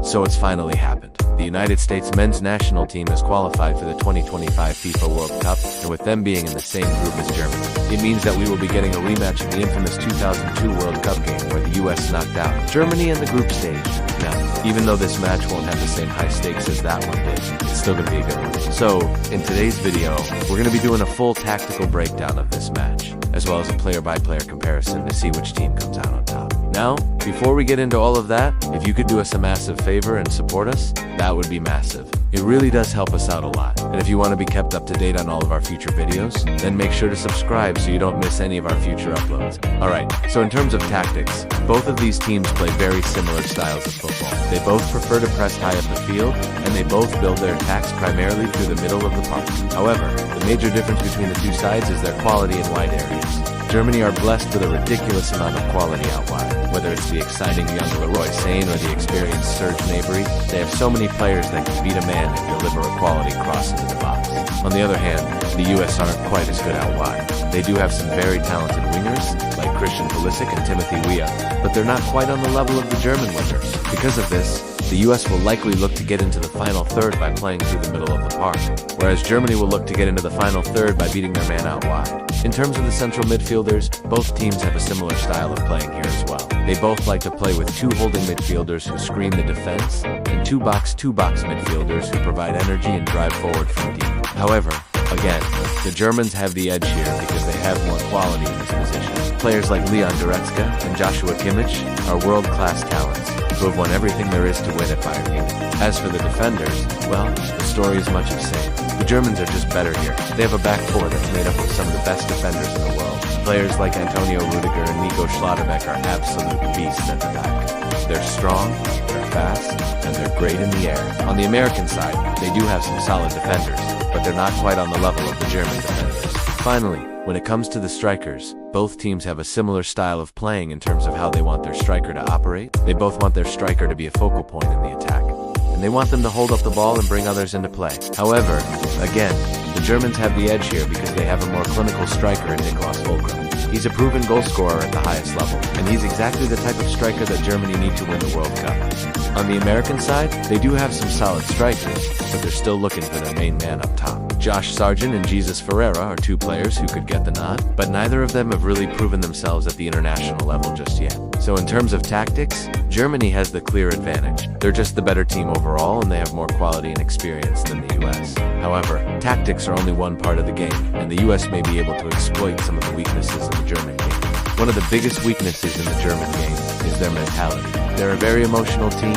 So it's finally happened. The United States men's national team has qualified for the 2025 FIFA World Cup, and with them being in the same group as Germany, it means that we will be getting a rematch of the infamous 2002 World Cup game where the US knocked out Germany in the group stage. Now, even though this match won't have the same high stakes as that one did, it's still going to be a good one. So, in today's video, we're going to be doing a full tactical breakdown of this match, as well as a player-by-player comparison to see which team comes out on top. Now, before we get into all of that, if you could do us a massive favor and support us, that would be massive. It really does help us out a lot. And if you want to be kept up to date on all of our future videos, then make sure to subscribe so you don't miss any of our future uploads. Alright, so in terms of tactics, both of these teams play very similar styles of football. They both prefer to press high up the field, and they both build their attacks primarily through the middle of the park. However, the major difference between the two sides is their quality in wide areas. Germany are blessed with a ridiculous amount of quality out wide. Whether it's the exciting young Leroy Sané or the experienced Serge Gnabry, they have so many players that can beat a man and deliver a quality cross into the box. On the other hand, the US aren't quite as good out wide. They do have some very talented wingers, like Christian Pulisic and Timothy Weah, but they're not quite on the level of the German wingers. Because of this, the US will likely look to get into the final third by playing through the middle of the park, whereas Germany will look to get into the final third by beating their man out wide. In terms of the central midfielders, both teams have a similar style of playing here as well. They both like to play with two holding midfielders who screen the defense, and two box-to-box midfielders who provide energy and drive forward from deep. However, again, the Germans have the edge here because they have more quality in this position. Players like Leon Goretzka and Joshua Kimmich are world-class talents who have won everything there is to win at Bayern Munich. As for the defenders, well, the story is much the same. The Germans are just better here. They have a back four that's made up of some of the best defenders in the world. Players like Antonio Rudiger and Nico Schlotterbeck are absolute beasts at the back. They're strong, they're fast, and they're great in the air. On the American side, they do have some solid defenders, but they're not quite on the level of the German defenders. Finally, when it comes to the strikers, both teams have a similar style of playing in terms of how they want their striker to operate. They both want their striker to be a focal point in the attack, and they want them to hold up the ball and bring others into play. However, again, the Germans have the edge here because they have a more clinical striker in Niklas Füllkrug. He's a proven goal scorer at the highest level, and he's exactly the type of striker that Germany need to win the World Cup. On the American side, they do have some solid strikers, but they're still looking for their main man up top. Josh Sargent and Jesus Ferreira are two players who could get the nod, but neither of them have really proven themselves at the international level just yet. So in terms of tactics, Germany has the clear advantage. They're just the better team overall, and they have more quality and experience than the US. However, tactics are only one part of the game, and the US may be able to exploit some of the weaknesses in the German game. One of the biggest weaknesses in the German game is their mentality. They're a very emotional team,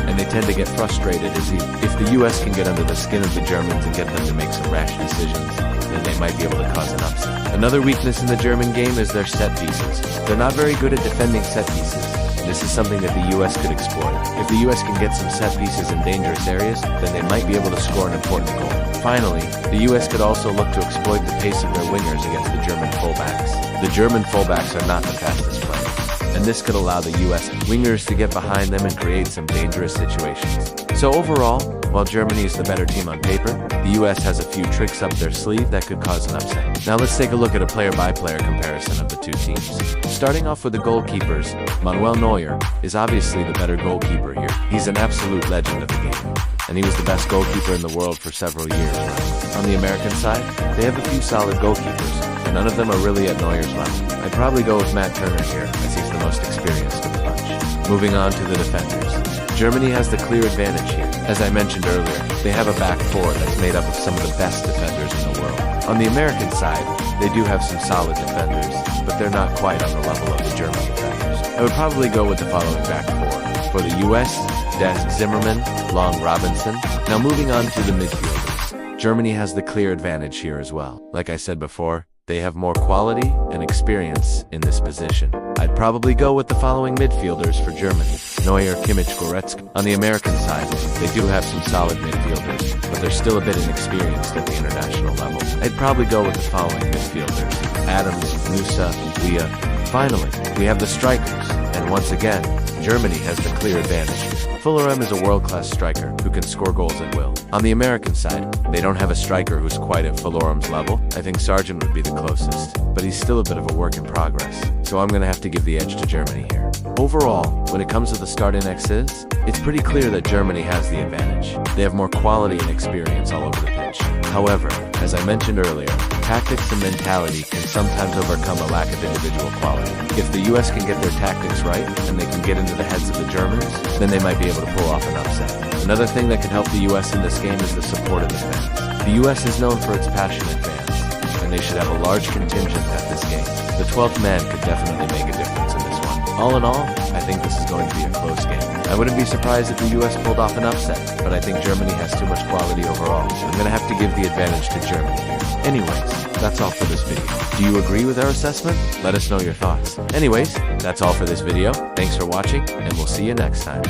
and they tend to get frustrated if the US can get under the skin of the Germans and get them to make some rash decisions, then they might be able to cause an upset. Another weakness in the German game is their set pieces. They're not very good at defending set pieces. This is something that the US could exploit. If the US can get some set pieces in dangerous areas, then they might be able to score an important goal. Finally, the US could also look to exploit the pace of their wingers against the German fullbacks. The German fullbacks are not the fastest players, and this could allow the US wingers to get behind them and create some dangerous situations. So overall, while Germany is the better team on paper, the US has a few tricks up their sleeve that could cause an upset. Now let's take a look at a player-by-player comparison of the two teams. Starting off with the goalkeepers, Manuel Neuer is obviously the better goalkeeper here. He's an absolute legend of the game, and he was the best goalkeeper in the world for several years. On the American side, they have a few solid goalkeepers, and none of them are really at Neuer's level. I'd probably go with Matt Turner here, as he's the most experienced of the bunch. Moving on to the defenders. Germany has the clear advantage here. As I mentioned earlier, they have a back four that's made up of some of the best defenders in the world. On the American side, they do have some solid defenders, but they're not quite on the level of the German defenders. I would probably go with the following back four. For the US, Des Zimmerman, Long Robinson. Now moving on to the midfielders. Germany has the clear advantage here as well. Like I said before, they have more quality and experience in this position. I'd probably go with the following midfielders for Germany. Neuer, Kimmich, Goretzka. On the American side, they do have some solid midfielders, but they're still a bit inexperienced at the international level. I'd probably go with the following midfielders: Adams, Musa, Weah. Finally, we have the strikers, and once again, Germany has the clear advantage. Folarin is a world-class striker who can score goals at will. On the American side, they don't have a striker who's quite at Folarin's level. I think Sargent would be the closest, but he's still a bit of a work in progress. So I'm going to have to give the edge to Germany here. Overall, when it comes to the starting X's, it's pretty clear that Germany has the advantage. They have more quality and experience all over the pitch. However, as I mentioned earlier, tactics and mentality can sometimes overcome a lack of individual quality. If the US can get their tactics right, and they can get into the heads of the Germans, then they might be able to pull off an upset. Another thing that can help the US in this game is the support of the fans. The US is known for its passionate fans, and they should have a large contingent at this game. The 12th man could definitely make a difference in this one. All in all, I think this is going to be a close game. I wouldn't be surprised if the US pulled off an upset, but I think Germany has too much quality overall. I'm going to have to give the advantage to Germany here. Anyways, that's all for this video. Do you agree with our assessment? Let us know your thoughts. Anyways, that's all for this video. Thanks for watching, and we'll see you next time.